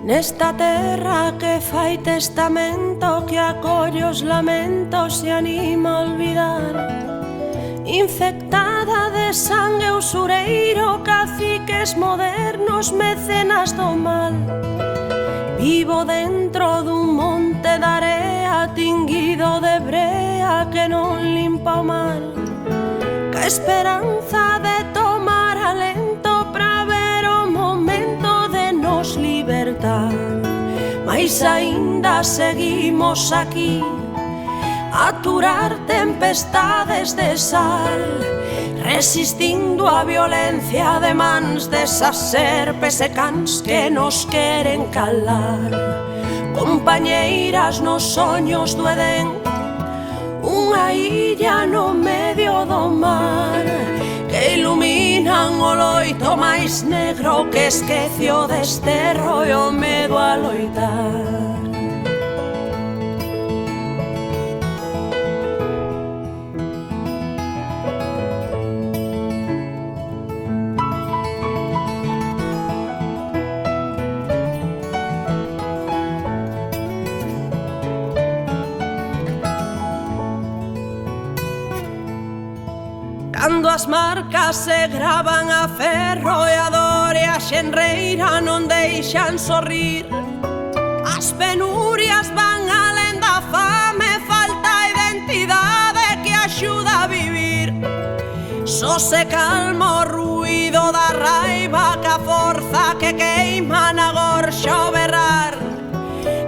Nesta terra que fai testamento, que acolle os lamentos e anima a olvidar, infectada de sangue usureiro, caciques modernos, mecenas do mal. Vivo dentro dun monte de area tinguido de brea que non limpa o mal, ca esperanza de tomar alento pra ver o momento de nos libertar. Mais aínda seguimos aquí a aturar tempestades de sal, resistindo a violencia de mans desas serpes e cans que nos queren calar. Compañeiras nos soños do Edén, unha illa no medio do mar, que iluminan o loito máis negro que esquece o desterro e o medo a loitar. Cando as marcas se gravan a ferro e a dor e a xenreira non deixan sorrir, as penurias van alén da fame, falta identidade que axuda a vivir. Só se calma o ruído da raiva, que a forza que queima na gorxa o berrar.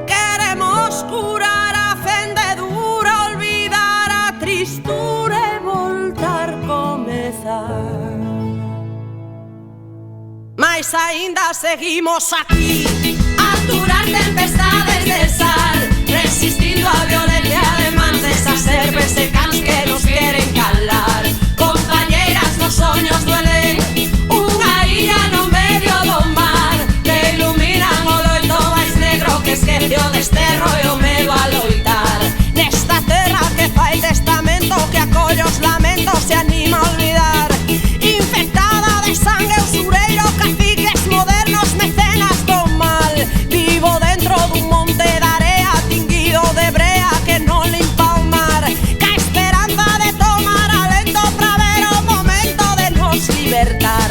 Queremos curar a fendedura, olvidar a tristura e voltar comezar. Mais aínda seguimos aquí a aturar tempestades de sal, resistindo a violencia de mans desas serpes e cans que nos queren calar. Compañeiras nos soños do Edén, unha illa no medio do mar, que iluminan o loito máis negro que esquece o desterro e o medo a loitar. Nesta terra que fai testamento, que acolle os lamentos e anima a olvidar, infectada de sangue usureiro, caciques modernos, mecenas do mal. Vivo dentro dun monte de area tinguido de brea que non limpa o mar, ca esperanza de tomar alento pra ver o momento de nos libertar.